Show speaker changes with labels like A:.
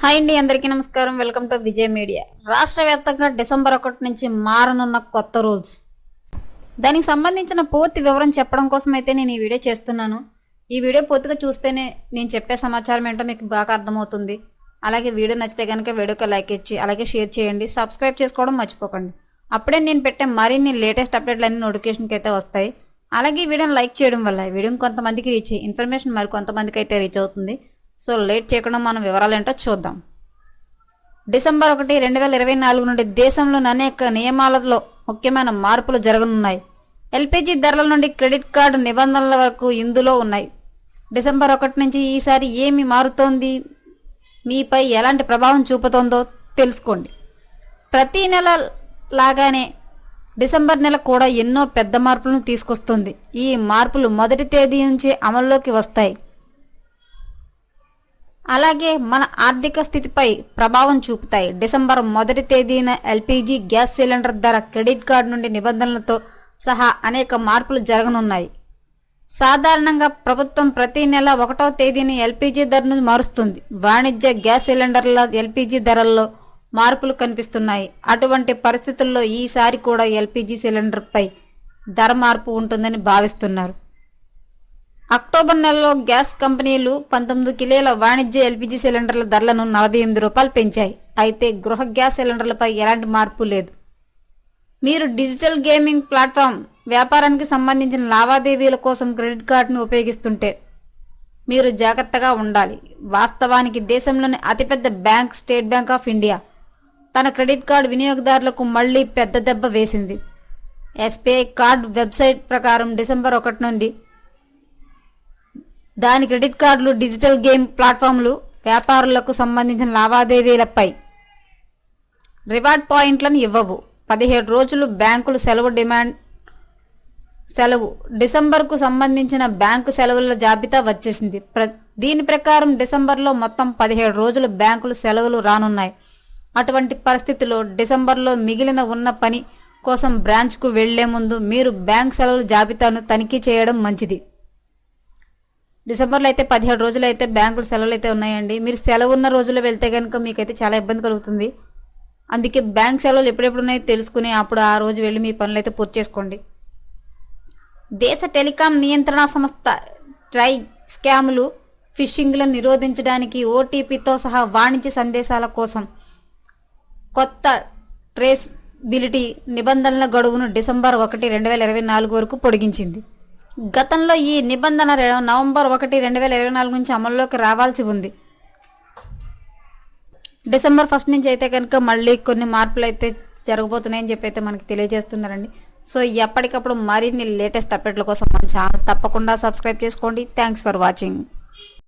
A: Hi అండి, అందరికీ నమస్కారం. Welcome to Vijay media. రాష్ట్ర వ్యాప్తంగా డిసెంబర్ 1 నుంచి మారనున్న కొత్త రూల్స్, దానికి సంబంధించిన పూర్తి వివరం చెప్పడం కోసం అయితే నేను ఈ వీడియో చేస్తున్నాను. ఈ వీడియో పూర్తిగా చూస్తేనే నేను చెప్పే సమాచారం ఏంటో మీకు బాగా అర్థమవుతుంది. అలాగే వీడియో నచ్చితే కనుక వీడియోకి లైక్ ఇచ్చి అలాగే షేర్ చేయండి, సబ్స్క్రైబ్ చేసుకోవడం మర్చిపోకండి. అప్పుడే నేను పెట్టే మరిన్ని లేటెస్ట్ అప్డేట్లు అన్ని నోటిఫికేషన్కి అయితే వస్తాయి. అలాగే వీడియోని లైక్ చేయడం వల్ల వీడియో కొంతమందికి రీచ్ అయ్యి ఇన్ఫర్మేషన్ మరి కొంతమందికి అయితే రీచ్ అవుతుంది. సో లేట్ చేయకుండా మనం వివరాలు ఏంటో చూద్దాం. డిసెంబర్ 1, 2024 నుండి దేశంలోని అనేక నియమాలలో ముఖ్యమైన మార్పులు జరగనున్నాయి. ఎల్పిజి ధరల నుండి క్రెడిట్ కార్డు నిబంధనల వరకు ఇందులో ఉన్నాయి. డిసెంబర్ 1 నుంచి ఈసారి ఏమి మారుతోంది, మీపై ఎలాంటి ప్రభావం చూపుతోందో తెలుసుకోండి. ప్రతి నెల లాగానే డిసెంబర్ నెల కూడా ఎన్నో పెద్ద మార్పులను తీసుకొస్తుంది. ఈ మార్పులు మొదటి తేదీ నుంచి అమల్లోకి వస్తాయి. అలాగే మన ఆర్థిక స్థితిపై ప్రభావం చూపుతాయి. డిసెంబర్ 1 తేదీన ఎల్పిజి గ్యాస్ సిలిండర్ ధర, క్రెడిట్ కార్డు నుండి నిబంధనలతో సహా అనేక మార్పులు జరగనున్నాయి. సాధారణంగా ప్రభుత్వం ప్రతి నెల 1వ తేదీని ఎల్పిజి ధరను మారుస్తుంది. వాణిజ్య గ్యాస్ సిలిండర్ల ఎల్పిజి ధరల్లో మార్పులు కనిపిస్తున్నాయి. అటువంటి పరిస్థితుల్లో ఈసారి కూడా ఎల్పిజి సిలిండర్పై ధర మార్పు ఉంటుందని భావిస్తున్నారు. అక్టోబర్ నెలలో గ్యాస్ కంపెనీలు 19 కిలోల వాణిజ్య ఎల్పిజి సిలిండర్ల ధరలను 48 రూపాయలు పెంచాయి. అయితే గృహ గ్యాస్ సిలిండర్లపై ఎలాంటి మార్పు లేదు. మీరు డిజిటల్ గేమింగ్ ప్లాట్ఫామ్ వ్యాపారానికి సంబంధించిన లావాదేవీల కోసం క్రెడిట్ కార్డును ఉపయోగిస్తుంటే మీరు జాగ్రత్తగా ఉండాలి. వాస్తవానికి దేశంలోని అతిపెద్ద bank state bank of India తన క్రెడిట్ కార్డు వినియోగదారులకు మళ్లీ పెద్ద దెబ్బ వేసింది. ఎస్బీఐ కార్డు వెబ్సైట్ ప్రకారం డిసెంబర్ 1 నుండి దాని క్రెడిట్ కార్డులు డిజిటల్ గేమ్ ప్లాట్ఫామ్లు వ్యాపారులకు సంబంధించిన లావాదేవీలపై రివార్డ్ పాయింట్లను ఇవ్వవు. 17 రోజులు బ్యాంకులు సెలవు డిసెంబర్కు సంబంధించిన బ్యాంకు సెలవుల జాబితా వచ్చేసింది. దీని ప్రకారం డిసెంబర్లో మొత్తం 17 రోజులు బ్యాంకులు సెలవులు రానున్నాయి. అటువంటి పరిస్థితిలో డిసెంబర్లో మిగిలిన ఉన్న పని కోసం బ్రాంచ్కు వెళ్లే ముందు మీరు బ్యాంక్ సెలవుల జాబితాను తనిఖీ చేయడం మంచిది. డిసెంబర్లో అయితే 17 రోజులు అయితే బ్యాంకులు సెలవులు అయితే ఉన్నాయండి. మీరు సెలవు ఉన్న రోజుల్లో వెళ్తే కనుక మీకైతే చాలా ఇబ్బంది కలుగుతుంది. అందుకే బ్యాంక్ సెలవులు ఎప్పుడెప్పుడు ఉన్నాయో తెలుసుకుని అప్పుడు ఆ రోజు వెళ్ళి మీ పనులు అయితే పూర్తి చేసుకోండి. దేశ టెలికాం నియంత్రణ సంస్థ ట్రై స్కాములు, ఫిషింగ్లను నిరోధించడానికి ఓటీపీతో సహా వాణిజ్య సందేశాల కోసం కొత్త ట్రేసబిలిటీ నిబంధనల గడువును డిసెంబర్ 1, 2024 వరకు పొడిగించింది. గతంలో ఈ నిబంధన నవంబర్ 1, 2024 నుంచి అమల్లోకి రావాల్సి ఉంది. డిసెంబర్ 1 నుంచి అయితే కనుక మళ్ళీ కొన్ని మార్పులు అయితే జరగబోతున్నాయని చెప్పి అయితే మనకి తెలియజేస్తున్నారండి. సో ఎప్పటికప్పుడు మరిన్ని లేటెస్ట్ అప్డేట్ల కోసం మన ఛానల్ తప్పకుండా సబ్స్క్రైబ్ చేసుకోండి. Thanks for watching.